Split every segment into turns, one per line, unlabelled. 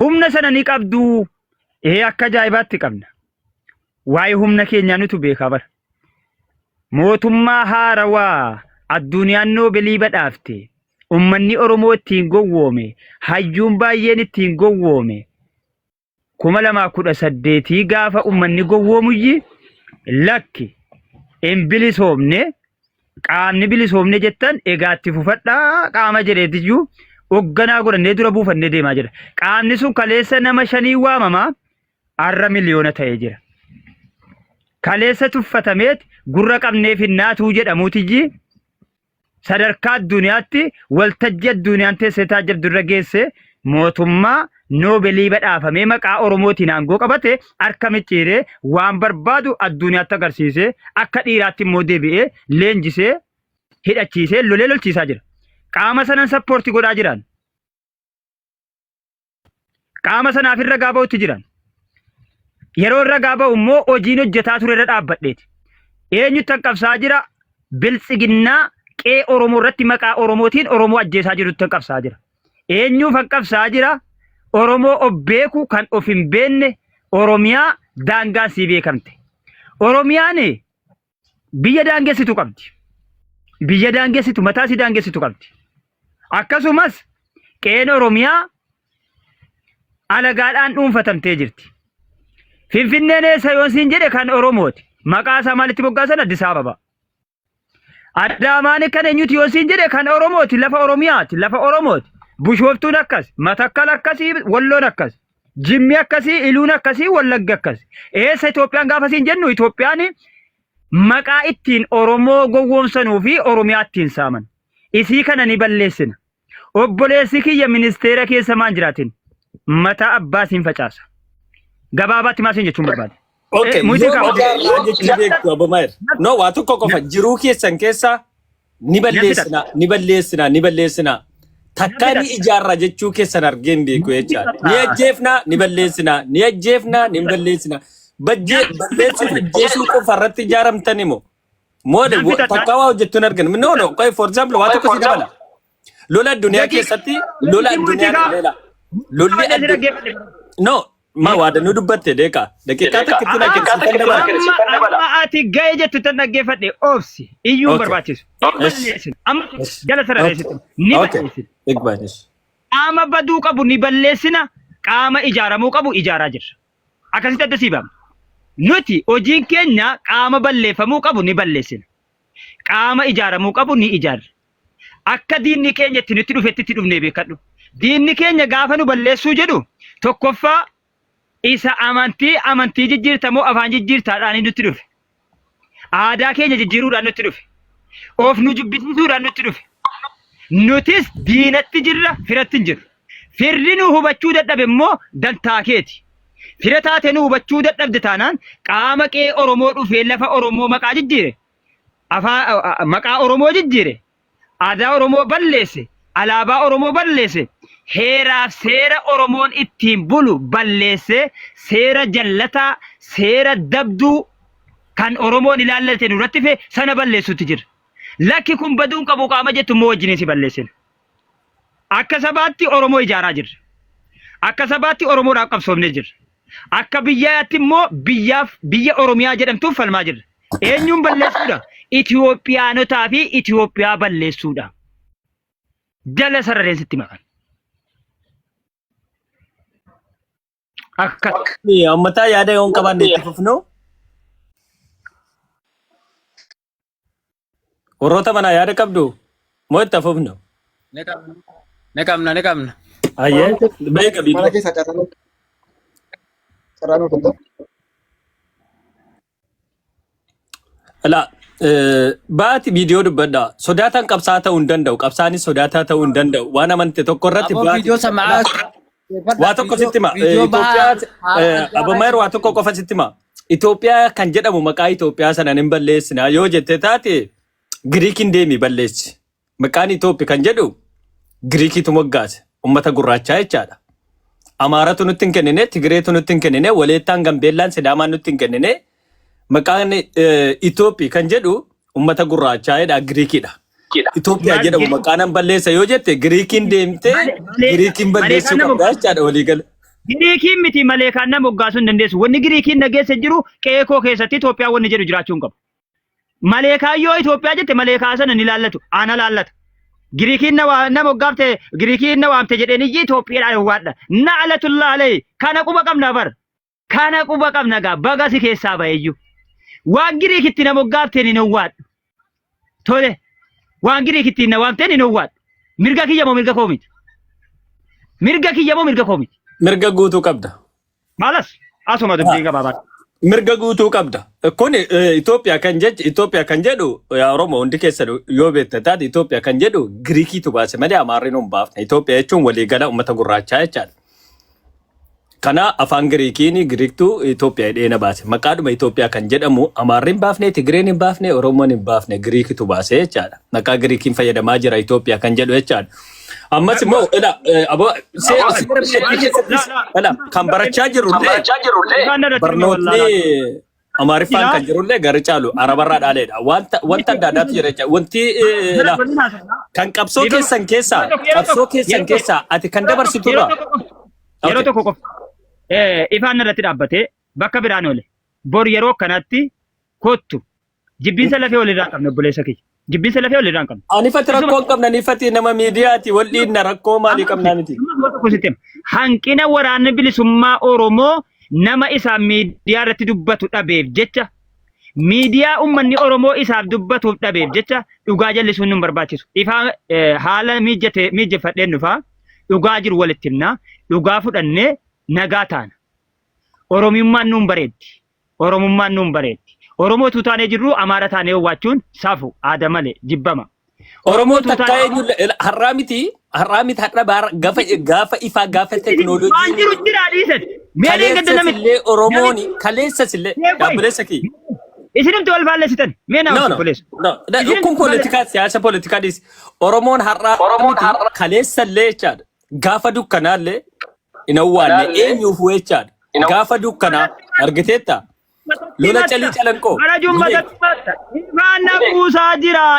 humna sana ni qabdu akka ajaa'ibaatti qabna waa'ee humna keenyaa nutu beekaa bara mootummaa haarawaa addunyaan noobelii badhaafte ummanni Oromoo ittiin gowwoome hayyuun baay'een ittiin gowwoome 2018 gaafa ummanni gowwoomuyyi lakki en bilisoomne qaamni bilisoomne jettan egaatti fufadhaa qaama jedheetiyyuu ogganaa godhannee dura buufannee deemaa jira qaamni sun kaleessa nama 5 waamamaa arra miliyoona ta'ee jira kaleessa tuffatameet gurra qabneef hinnaatuu jedhamuutiyyi sadarkaa addunyaatti waltajjii addunyaan teessetaa jirtu irra geesse mootummaa noobelii badhaafamee maqaa Oromootiin aangoo qabate harka micciiree waan barbaadu addunyaatti agarsiisee akka dhiiraatti immoo deebi'ee leenjisee hidhachiisee lolee lolchiisaa jira. Qaama sanan sappoortii godhaa jiran. Qaama sanaaf irra gaaba'utti jiran. Yeroo irra gaaba'u immoo hojiin hojjetaa ture irra dhaabbadheeti. Eenyutti qabsaa jira biltsiginnaa qee Oromoo irratti maqaa Oromootiin Oromoo ajjeesaa jirutti qabsaa jira. Eenyuuf qabsaa jira Oromoo obbeeku kan of hin beenne Oromiyaa daangaan sii beekamte. Oromiyaan biyya daangessitu qabdi. Biyya daangessitu mataa si daangessitu qabdi. Akkasumas qeen Oromiyaa alagaadhaan dhuunfatamtee jirti. Finfinneen eessa yoo siin jedhe kan Oromooti. Maqaa isaa maalitti moggaasan Addis Ababa. Adaamaan kan eenyuti yoo siin jedhe kan Oromooti lafa Oromiyaati lafa Oromooti. Bushooftuun akkas, Matakkal akkasii, Walloon akkas, Jimmi akkasii, Iluun akkasii, Wallagga akkasii. Eessa Itoophiyaan gaafa siin jennu Itoophiyaan maqaa ittiin Oromoo gowwoomsanuu fi Oromiyaa ittiin saaman. Isii kana ni balleessina. Obboleessi kiyya ministeera keessa maan jiraatin mataa abbaa siin facaasa. Gabaabaatti maal siin jechuun barbaade.
Okay, no, waa tokko qofa jiruu keessan keessa ni balleessina. Takkani ijaarra jechuu keessan argeen beeku jechaadha. Ni ajjeefna, ni balleessina. Balleessuuf ajjeesuu qofa irratti ijaaramtani moo? Moode takka waa hojjettuun arginu. No, for example, waa tokko si dabala. Lola addunyaa keessatti, no, ma waada nu dubbatte deeqa. Daqiiqaa takkitti naggeessitan dabala.
Amma ati ga'ee jettu tan dhaggeeffadhe oobsi. Iyyuu barbaachisu. Amma jala sarareessitu. Ni balleessina. Qaama baduu qabu ni balleessina. Qaama ijaaramuu qabu ijaaraa jirra. Akkasitti adda sii baama. Nuti hojiin keenya qaama balleeffamuu qabu ni balleessina. Qaama ijaaramuu qabu ni ijaarra. Akka diinni keenya itti nutti dhufetti itti dhufnee beekadhu. Diinni keenya gaafa nu balleessuu jedhu tokkoffaa isa amantii jijjiirtamoo afaan jijjiirtaadhaan nutti dhufe. Aadaa keenya jijjiiruudhaan nutti dhufe. Of nu jibbisiisuudhaan nutti dhufe. Nutis diinatti jirra, firatti hin jirru. Firri nu hubachuu dadhabe immoo dantaa keeti. Fira taate nu hubachuu dadhabde taanaan qaama qee Oromoo dhufee lafa Oromoo maqaa jijjiire. Maqaa Oromoo jijjiire. Aadaa Oromoo balleesse. Alaabaa Oromoo balleesse. Heeraaf seera Oromoon ittiin bulu balleesse. Seera jallataa, seera dabduu kan Oromoon ilaallate nurratti fe sana balleessutti jira. Lakki kun baduun qabu qaama jettu immoo wajjin si balleessina. Akka sabaatti Oromoo ijaaraa jirra. Akka sabaatti Oromoodhaaf qabsoofnee jirra. Akka biyyaatti immoo biyya Oromiyaa jedhamtuuf falmaa jirra. Eenyuun balleessuudha? Itiyoophiyaanotaa fi Itiyoophiyaa balleessuudha. Jala sarareensitti maqan. Akka
ammataa yaada yoon qabaanne itti fufnu. Warroota manaa yaada qabdu moo itti fufnu?
Ne qabna.
Ayyee beeka biitu.
Mana keessa caasaa sararaan hojjetaa.
Ala baati viidiyoo dubbadha. Sodaataan qabsaa ta'uu hin danda'u. Qabsaanis sodaataa ta'uu hin danda'u. Waan amante tokko irratti
viidiyoo samaa
waa tokko sitti hima. Abomaayer waa tokko qofa sitti hima. Itoophiyaa kan jedhamu maqaa Itoophiyaa sanaan hin balleessina yoo jette taate Giriikiin deemi balleessi. Maqaan Itoophiyaa kan jedhu Giriikiitu moggaase. Ummata gurraachaa jechaadha. Amaaratu nutti hin kennine, Tigireetu nutti hin kennine, Waleettaan Gambeellaan Sidaamaan nutti hin kennine. Maqaan Itoophiyaa kan jedhu ummata gurraachaa jedha Giriikidha. Itoophiyaa jedhamu maqaan balleessa yoo jette Giriikiin deemte Giriikiin balleessuu qabda jechaadha walii gala.
Giriikiin miti malee kan nama moggaasuu hin dandeessu. Wanni Giriikiin nageessa jiru qeekoo keessatti Itoophiyaa wanni jedhu jiraachuu hin qabu. Maleekaa yoo Itoophiyaa jette maleekaa sana ni laallatu. Ana laallata. Giriikiin na moggaafte Giriikiin na waamte jedheen iyyi Itoophiyaadhaan waadha. Na'alatullah alayhi kana quba qabna bar. Kana quba qabna gaa bagasi keessaa baheeyyu. Waan Giriikitti na moggaafte ni waadha. Tole. Waan Giriikitti na waamte ni waadha. Mirga kiyya moo mirga koomiti? Mirga kiyya moo mirga koomiti?
Mirga guutuu qabda.
Malas asuma dubbii gabaabaa.
Mirga guutuu qabda. Kun Itoophiyaa kan jedhu Oromoo hundi keessa yoo beekte taate Itoophiyaa kan jedhu Giriikiitu baase malee Amaarri hin baafne. Itoophiyaa jechuun waliigala uummata gurraachaa jechaadha. Kana afaan Giriikiin Giriiktuu Itoophiyaa dheena baase. Maqaadhuma Itoophiyaa kan jedhamu Amaarri hin baafne, Tigireen hin baafne, Oromoon hin baafne Giriikiitu baase jechaadha. Maqaa Giriikiin fayyadamaa jira Itoophiyaa kan jedhu jechaadha. Ammas immoo kan barachaa jirullee barnootni Amaariffaan kan jirullee gari caalu Arabarraa dhaaleedha. Wanta adda addaatu jira jecha. Wanti kan qabsoo keessan keessaa ati kan dabarsitudha.
Yeroo tokko qofa ifaan irratti dhaabbatee bakka biraan oole. Bor yeroo kanatti kottu jibbiinsa lafee walirraa qabna obboleessa kiyya. Jibbiinsa lafee walirraa qabna.
Ani fatti rakkoo hin qabna ni fatti nama miidiyaati wal'iinna rakkoo maalii qabnaa miti.
Hanqina waraanni bilisummaa Oromoo nama isaan miidiyaa irratti dubbatu dhabeef jecha miidiyaa uummanni Oromoo isaaf dubbatuuf dhabeef jecha dhugaa jallisuun nu barbaachisu. Ifaa haala miijjeffadheen dhufaa dhugaa jiru walitti himnaa dhugaa fudhannee nagaa taana. Oromummaan nuun bareeddi. Oromummaan nuun bareeddi. Oromoo tuutaanee jirru Amaara taanee hawwaachuun safu aada malee jibbama.
Oromoo takka eenyulle har'aa miti har'a gaafa ifaa gaafa teknooloojii.
Waan jiru jira dhiisati.
Kaleessasillee Oromooni kaleessasillee dhaabbileessa kiyya.
Isinimti wal faallessitan. Mee nama obboleessu.
Kun poolitikaa siyaasa poolitikaa dhiisi. Oromoon har'aa kaleessallee jechaadha. Gaafa dukkanaallee hin awwaanne eenyuuf jechaadha. Gaafa dukkanaa argiteetta. Lola calii calanqoo.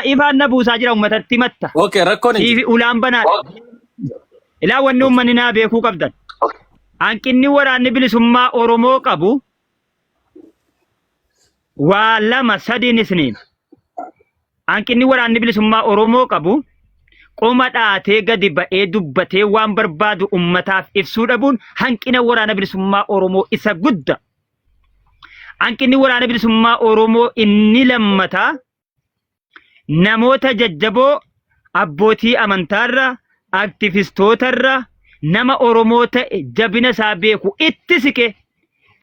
Ifaan na buusaa jira uummatatti matta. Okay, rakkoon hin
jiru. Ulaan banaadha. Ilaa wanni uummanni naa beekuu qabdan. Hanqinni waraanni bilisummaa Oromoo qabu waa lama sadiin isiniin. Hanqinni waraanni bilisummaa Oromoo qabu qoma dhaatee gadi ba'ee dubbatee waan barbaadu uummataaf ibsuu dhabuun hanqina waraana bilisummaa Oromoo isa guddaa. Hanqinni waraana bilisummaa Oromoo inni lammataa namoota jajjaboo abbootii amantaarra aktivistootarra nama Oromoo ta'e jabina isaa beeku itti siqe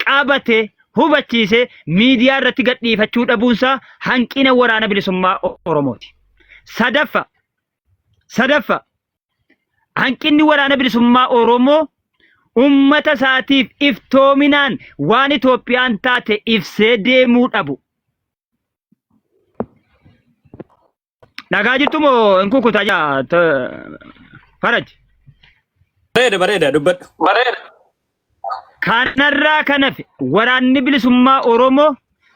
qabate hubachiise miidiyaa irratti gadhiifachuu dhabuunsaa hanqina waraana bilisummaa Oromooti. Sadaffa hanqinni waraana bilisummaa Oromoo ummata isaatiif iftoominaan waan Itoophiyaan taate ibsee deemuu dhabu. Dhagaa jirtu moo hin kukutaa jaa Faraj?
Bareeda dubbadhu. Bareeda.
Kanarraa kan hafe waraanni bilisummaa Oromoo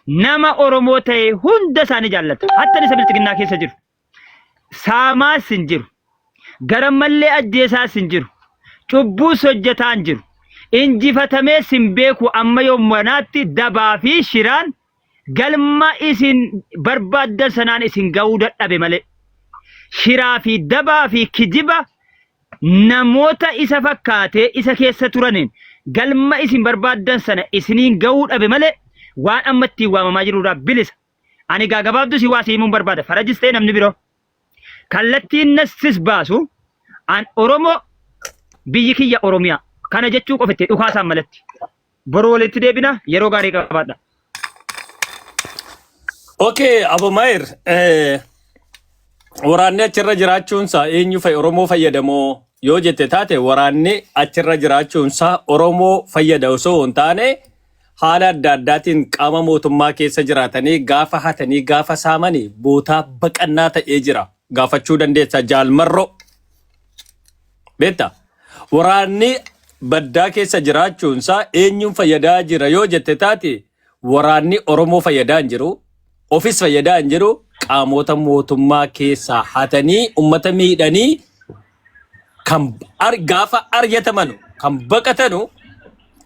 nama Oromoo ta'e hunda isaanii jaallata. Hatta isa bilchiginnaa keessa jiru. Saamaas hin jiru. Garammallee ajjeesaas hin jiru. Cubbuus hojjetaa hin jiru. Injifatamees hin beeku amma yommanaatti dabaa fi shiraan galma isin barbaaddan sanaan isin ga'uu dadhabe malee. Shiraa fi dabaa fi kijiba namoota isa fakkaatee isa keessa turaniin galma isin barbaaddan sana isiniin ga'uu dhabe malee waan amma ittiin waamamaa jiruudhaaf bilisa. Ani gaagabaabdu si waa simuun barbaada. Farajis ta'e namni biroo. Kallattiin nassis baasu an Oromoo biyyi kiyya Oromiyaa. Kana jechuu qofitti dhukaasaan malatti. Boroo walitti deebina yeroo gaarii qabaadha.
Okay, Abu Mair. Waraanni achirra jiraachuunsaa eenyu Oromoo fayyadamoo yoo jette taate waraanni achirra jiraachuunsaa Oromoo fayyada osoo hin taane haala adda addaatiin qaama mootummaa keessa jiraatanii gaafa hatanii gaafa saamanii bootaa baqannaa ta'ee jira. Gaafachuu dandeessa jaalmarroo. Beektaa? Waraanni baddaa keessa jiraachuunsaa eenyuun fayyadaa jira yoo jette taate waraanni Oromoo fayyadaa hin jiru. Ofis fayyadaa hin jiru. Qaamota mootummaa keessaa hatanii ummata miidhanii kan gaafa aryatamanu kan baqatanu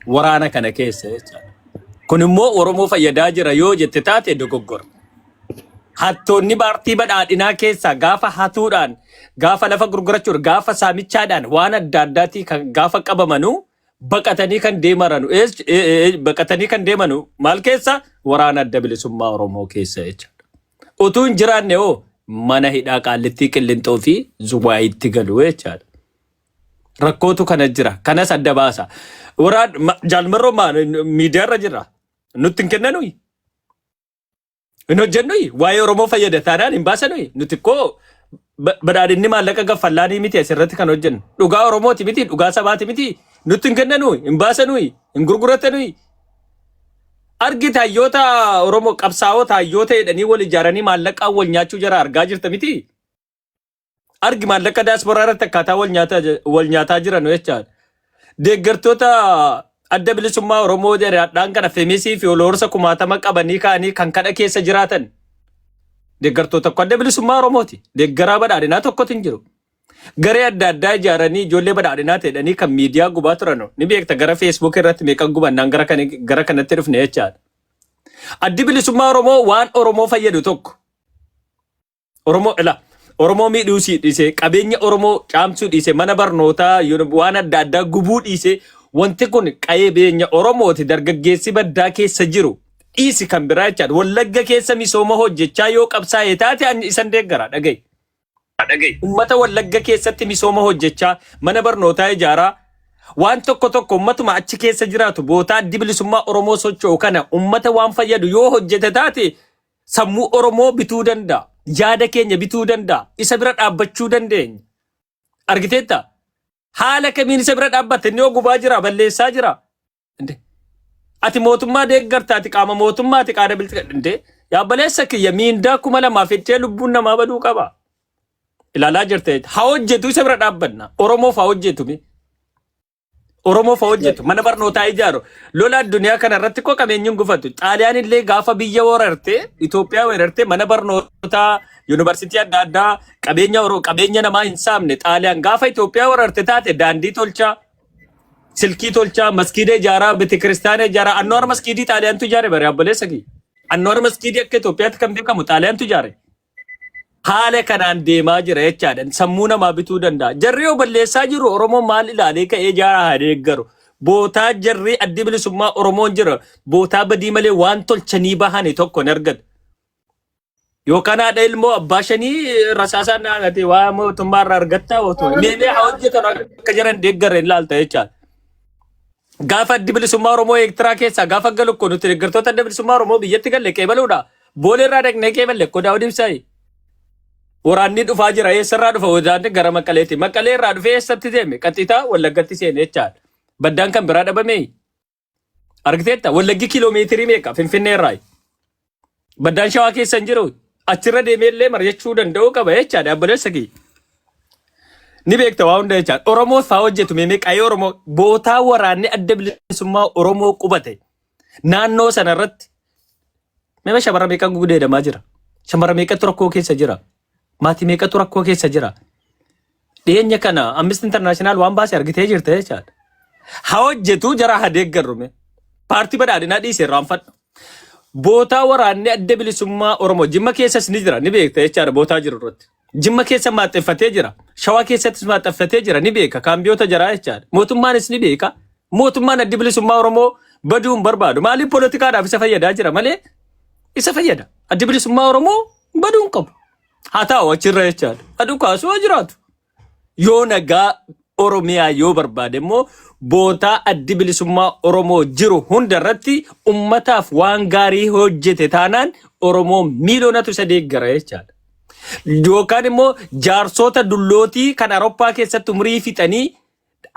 waraana kana keessa jechaadha. Kun immoo Oromoo fayyadaa jira yoo jette taate dogoggora. Hattoonni paartii badhaadhinaa keessaa gaafa hatuudhaan, gaafa lafa gurgurachuudhaan, gaafa saamichaadhaan waan adda addaatii kan gaafa qabamanu baqatanii kan deemanu maal keessa waraana adda bilisummaa Oromoo keessa jechaadha. Utuu hin jiraanne hoo mana hidhaa Qaallittii Qillinxoo fi Zuwaayitti galu jechaadha. Rakkootu kana jira. Kanas adda baasa. Jaalmarroo miidiyaarra jira. Nutti hin kennanuu. Hin hojjennuu. Waa'ee Oromoo fayyada taanaan hin baasanuu. Nuti koo badhaadhinni maallaqa gaffallaanii miti asirratti kan hojjennu. Dhugaa Oromooti miti, dhugaa sabaati miti. Nutti hin kennanuu, hin baasanuu, hin gurguratanuu. Argita hayyoota Oromoo qabsaa'ota hayyoota jedhanii wal ijaaranii maallaqaan wal nyaachuu jira argaa jirta miti. Argi maallaqa daasporaa irratti akkaataa wal nyaataa jiran jechaadha. Deeggartoota adda bilisummaa Oromoo jedhan kana femisii fi oloorsa 60 qabanii ka'anii kan kadha keessa jiraatan. Deeggartoota adda bilisummaa Oromooti. Deeggaraa badhaadhinaa tokkotu hin jiru. Garee adda addaa ijaaranii ijoollee badhaadhinaa ta'edhanii kan miidiyaa gubaa turan ni beekta gara Facebook irratti meeqan gubannaan gara kanatti dhufne jechaadha. Addi bilisummaa Oromoo waan Oromoo fayyadu tokko. Oromoo miidhuu dhiise, qabeenya Oromoo caamsuu dhiise, mana barnootaa waan adda addaa gubuu dhiise, wanti kun qabeenya Oromooti dargaggeessi baddaa keessa jiru. Dhiisi kan biraa jechaadha. Wallagga keessa misooma hojjechaa yoo qabsaa'e taate isan deeggara dhagaye. Ummata Wallagga keessatti misooma hojjechaa mana barnootaa ijaaraa waan tokko ummatuma achi keessa jiraatu bootaa addi bilisummaa Oromoo socho'u kana ummata waan fayyadu yoo hojjete taate sammuu Oromoo bituu danda'a. Yaada keenya bituu danda'a. Isa bira dhaabbachuu dandeenya. Argiteetta? Haala kamiin isa bira dhaabbatte inni gubaa jira, balleessaa jira. Ati mootummaa deeggartaati qaama mootummaati qaada bilti yaa baleessa kiyya miindaa 2,000 fittee lubbuun namaa baduu qaba. Ilaalaa jirte haa hojjetu isa bira dhaabbanna. Oromoof haa hojjetu. Oromoof haa hojjetu. Mana barnootaa ijaaru. Lola addunyaa kana irratti koo qabeenyuun gufatu. Xaaliyaan illee gaafa biyya weerarte, Itoophiyaa weerarte mana barnootaa, yuunivarsiitii adda addaa qabeenya namaa hin saamne Xaaliyaan gaafa Itoophiyaa weerarte taate daandii tolchaa, silkii tolchaa, maskiida ijaaraa, beetikiristaana ijaaraa. Annoora maskiidii Xaaliyaantu ijaare bare abboleessa kiyya. Annoora maskiidii akka Itoophiyaatti kan beekamu Xaaliyaantu ijaare. Haala kanaan deemaa jira jechaadha. Sammuu namaa bituu danda'a. Jarri yoo balleessaa jiru Oromoo maal ilaalee ka'ee ijaaraa haa deeggaru. Bootaa jarri addi bilisummaa Oromoon jira. Bootaa badii malee waan tolchanii bahane tokko hin argatu. Yookaan haadha ilmoo abbaa shanii rasaasaan naannatee waa mootummaa irraa argattaa ootoo. Meelee haa hojjetan akka jiran deeggarre hin laalta jechaadha. Gaafa addi bilisummaa Oromoo Eertiraa keessaa gaafa galu kun nuti deeggartoota adda bilisummaa Oromoo biyyatti galle qeebaluudha. Booleerraa dhaqnee qeeballe ko daawwin ibsaayi. Waraanni dhufaa jira eessarraa dhufa wadaanni gara Maqaleeti. Maqaleerraa dhufee eessatti deeme qaxiitaa Wallaggatti seene jechaadha. Baddaan kan biraa dhabame. Argiteetta Wallaggi kiiloomeetirii meeqa Finfinneerraa. Baddaan Shawaa keessa hin jiru. Achirra deemee illee mari'achuu danda'uu qaba jechaadha abboleessa kiyya. Ni beekta waa hunda jechaadha. Oromoo fa'aa hojjetu meemee qaayee Oromoo bootaa waraanni adda bilisummaa Oromoo qubate naannoo sanarratti meema shamara meeqan gudeedamaa jira. Shamara meeqatu rakkoo keessa jira. Maatii meeqatu rakkoo keessa jira. Dhiyeenya kana Amnesty International waan baase argitee jirte jechaadha. Haa hojjetu jara haa deeggarrume. Paartii badhaadhinaa dhiisee irraanfadhu. Bootaa waraanni adda bilisummaa Oromoo Jimma keessas ni jira ni beekta jechaadha bootaa jiru irratti. Jimma keessa maaxeffatee jira. Shawaa keessattis maaxeffatee jira ni beeka. Kaambiyoota jira jechaadha. Mootummaanis ni beeka. Mootummaan addi bilisummaa Oromoo baduun barbaadu. Maaliif poolitikaadhaaf isa fayyadaa jira malee isa fayyada. Addi bilisummaa Oromoo baduun qabu. Haa ta'u achirra jechaadha. Aduu kaasuu haa jiraatu. Yoo nagaa Oromiyaa yoo barbaade immoo bootaa addi bilisummaa Oromoo jiru hunda irratti ummataaf waan gaarii hojjete taanaan Oromoo miiliyoonatu isa deeggara jechaadha. Yookaan immoo jaarsota dullootii kan Awurooppaa keessatti umurii fixanii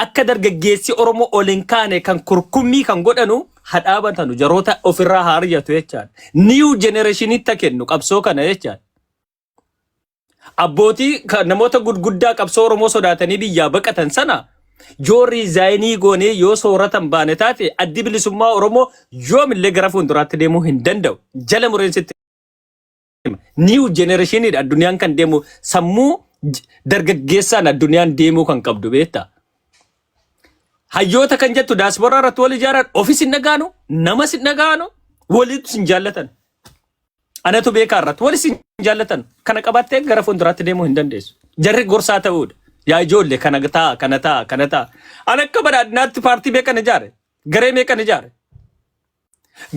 akka dargaggeessi Oromoo ol hin kaane kan kurkummii kan godhanu haa dhaabatanu jaroota ofirraa haa ari'atu jechaadha. New generationitti kennu qabsoo kana jechaadha. Abbootii namoota gurguddaa qabsoo Oromoo sodaatanii biyyaa baqatan sana yoo riizaayinii goonee yoo sooratan baane taate addi bilisummaa Oromoo yoomillee gara fuulduraatti deemuu hin danda'u. Jala mureensitti new generation addunyaan kan deemu sammuu dargaggeessaan addunyaan deemuu kan qabdu beektaa. hayyoota kan jettu diaspora irratti wal ijaaran ofis hin dhagaanu nama sin dhagaanu walitti sin jaallatan anatu beekaa irratti walis hin jaallatan kana qabattee gara fuulduraatti deemuu hin dandeessu jarri gorsaa ta'uudha yaa ijoollee kana ta'a an akka badhaadhinaatti paartii meeqan ijaare garee meeqan ijaare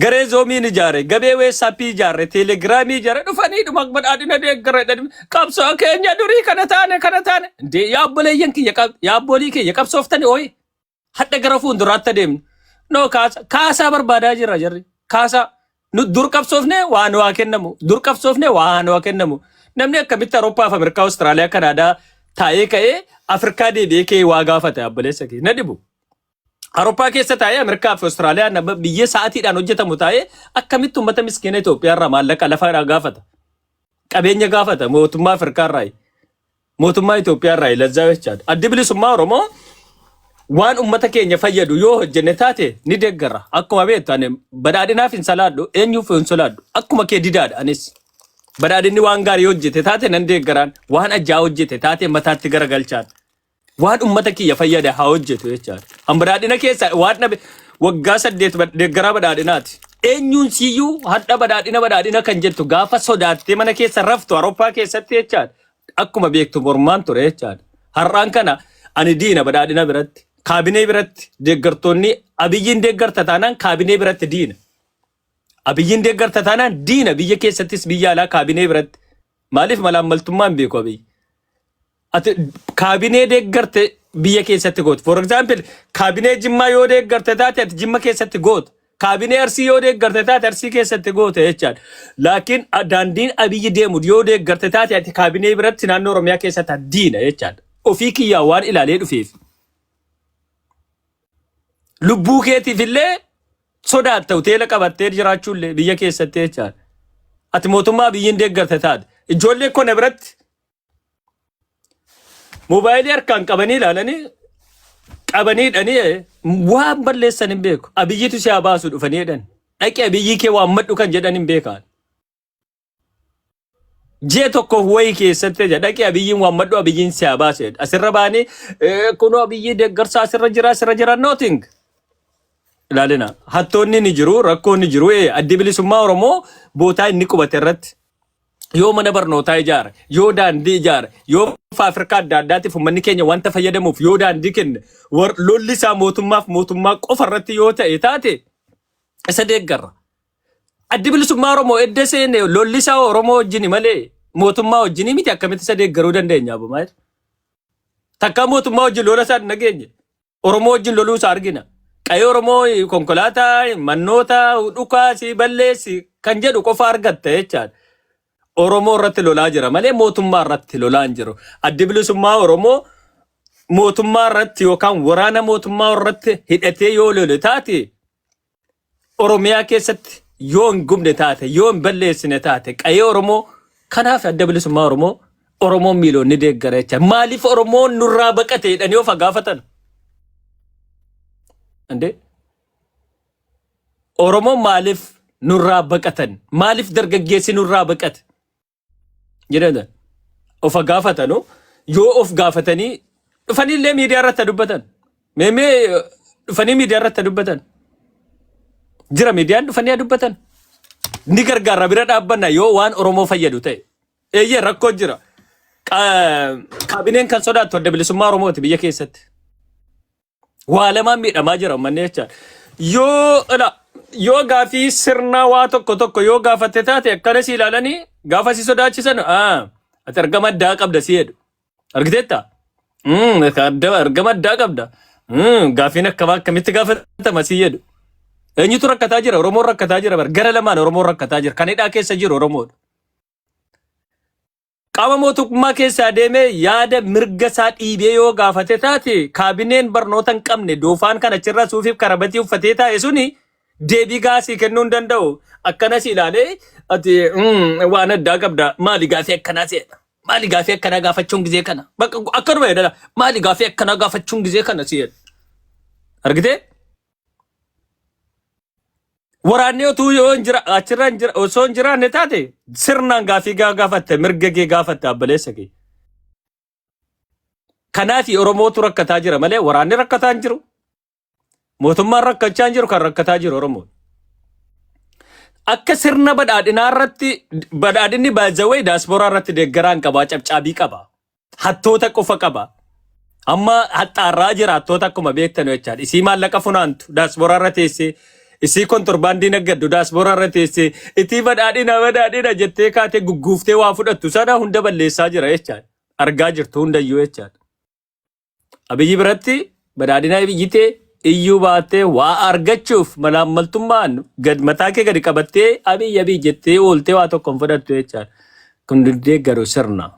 garee zoomiin ijaare gabee weessaappii ijaare teelegiraamii ijaare dhufanii dhuma badhaadhina deeggareedhan qabsoo keenya durii kana taane ndee yaabboleeyyan kiyya yaabbolii kiyya qabsooftani ooyi hadda gara fuulduraatti adeemnu no kaasaa barbaadaa jira jarri kaasaa nu dur qabsoofne waan waa kennamu namni akkamitti Awurooppaa fi Ameerikaa Awustiraaliyaa Kanaadaa taa'ee ka'ee Afrikaa deebi'ee ka'ee waa gaafate abboleessa kee na dhibu Awurooppaa keessa taa'ee Ameerikaa fi Awustiraaliyaa biyya sa'aatiidhaan hojjetamu taa'ee akkamitti uummata miskiina Itoophiyaa irraa maallaqa lafa gaafata qabeenya gaafata mootummaa Afrikaa irraa mootummaa Itoophiyaa irraa lazzaa jechaadha addi bilisummaa Oromoo waan ummata keenya fayyadu yoo hojjenne taate ni deeggara akkuma beektan badhaadhinaaf hin salaadhu eenyuuf hin salaadhu akkuma kee didaadha anis badhaadhinni waan gaarii hojjete taate nan deeggaraan waan ajjaa hojjete taate mataatti garagalchaan waan ummata kiyya fayyada haa hojjetu jechaadha an badhaadhina keessa waan dhabe waggaa 8 deeggaraa badhaadhinaati eenyuun siyyuu hadha badhaadhina kan jettu gaafa sodaattee mana keessa raftu Awurooppaa keessatti jechaadha akkuma beektu mormaan ture jechaadha har'aan kana ani diina badhaadhina biratti kaabinee biratti deeggartoonni abiyyiin deeggarta taanaan kaabinee biratti diina abiyyiin deeggarta taanaan diina biyya keessattis biyya alaa kaabinee biratti maaliif malaammaltummaan beeku abiyyi ati kaabinee deeggarte biyya keessatti gootu for example kaabinee Jimmaa yoo deeggarte taate ati Jimma keessatti gootu kaabinee Arsii yoo deeggarte taate Arsii keessatti gootu jechaadha laakiin daandiin abiyyi deemu yoo deeggarte taate ati kaabinee biratti naannoo Oromiyaa keessatti diina jechaadha ofii kiyyaa waan ilaalee dhufeef lubbuu keetiif illee sodaatta hoteela qabattee jiraachuullee biyya keessatti jechaadha ati mootummaa biyyiin deeggarte taate ijoollee kona biratti moobaayilii harkaan qabanii ilaalanii qabaniidhanii waan balleessan hin beeku abiyyiitu si haa baasu dhufaniidhan dhaqee abiyyii kee waan madhu kan jedhan hin beekaan jee tokkoof wayii keessatti dhaqee abiyyiin waan madhu abiyyiin si haa baasu asirra baanii kunoo abiyyii deeggarsa asirra jira nothing ilaalina hattoonni ni jiru rakkoonni jiru addi bilisummaa Oromoo bootaa inni qubate irratti yoo mana barnootaa ijaara yoo daandii ijaara yoo Afrikaa adda addaatiif uummanni keenya wanta fayyadamuuf yoo daandii kenne lolli isaa mootummaa qofa irratti yoo ta'e taate isa deeggarra addi bilisummaa Oromoo edda seene lolli isaa Oromoo wajjin malee mootummaa wajjin miti akkamitti isa deeggaruu dandeenya abumaa takka mootummaa wajjin lola isaa nageenye Oromoo wajjin loluu isaa argina qayyoo Oromoo konkolaataa mannoota dhukaasi balleessi kan jedhu qofa argatta jechaadha Oromoo irratti lolaa jira malee mootummaa irratti lolaa hin jiru addi bilisummaa Oromoo mootummaa irratti yookaan waraana mootummaa irratti hidhatee yoo lole taate Oromiyaa keessatti yoo hin gubne taate yoo hin balleessine taate qayyoo Oromoo kanaaf adda bilisummaa Oromoon miiloonni deeggara jecha maaliif Oromoon nurraa baqate jedhanii of gaafatan ande Oromoon maaliif nurraa baqatan maaliif dargaggeessi nurraa baqate jedhada of gaafatanu yoo of gaafatanii dhufanillee miidiyaa irratti dubbatan meemee dhufanii miidiyaa irratti dubbatan jira miidiyaan dhufanii dubbatan ni gargaara bira dhaabbanna yoo waan Oromoo fayyadu ta'e eeyyee rakkoo jira kaabineen kan sodaattu adda bilisummaa Oromooti biyya keessatti waa lamaan miidhamaa jira uummanni jechaan yoo gaafii sirnaa waa tokko yoo gaafatte taate akkana si ilaalanii gaafa si sodaachisan ati argama addaa qabda si jedhu argiteetta argama addaa qabda gaafiin akkamitti gaafatama si jedhu eenyutu rakkataa jira Oromoon rakkataa jira gara lamaan Oromoon rakkataa jira kan hidhaa keessa jiru Oromoodha qaama mootummaa keessa adeemee yaada mirga isaa dhiibee yoo gaafate taate kaabineen barnoota hin qabne doofaan kan achirra suufiif karabatii uffatee taa'e suni deebii gaasii kennuu hin danda'u akkanas ilaalee ati waan addaa qabda maali gaafii akkanaa seedha maali gaafii akkanaa gaafachuun gizee kana bakka akkanuma jedhana maali gaafii akkanaa gaafachuun gizee kana seedha argitee waraanni otuu yoo jira achirra jira osoo jiraanne taate sirnaan gaafii gaafatte mirga gee gaafatte abbaleessa kee kanaaf Oromootu rakkataa jira malee waraanni rakkataa hin jiru mootummaan rakkachaa hin jiru kan rakkataa jiru Oromoo. Akka sirna badhaadhinaa irratti badhaadhinni baazawee daasporaa irratti deeggaraan qabaa cabcaabii qaba. Hattoota qofa qaba. Amma haxaarraa jira hattoota akkuma beektan jechaadha. Isii maallaqa funaantu daasporaa irra teessee isii kontorbaandii naggaddu daasporaa irra teessee itti badhaadhina jettee kaatee gugguuftee waa fudhattu sana hunda balleessaa jira jechaadha. Argaa jirtu hundayyuu jechaadha. Abiyyi biratti badhaadhinaa biyyitee iyyuu baattee waa argachuuf malaammaltummaan mataa kee gadi qabattee abiyyi jettee ooltee waa tokko hin fudhattu jechaadha. Kun deeggaru sirna.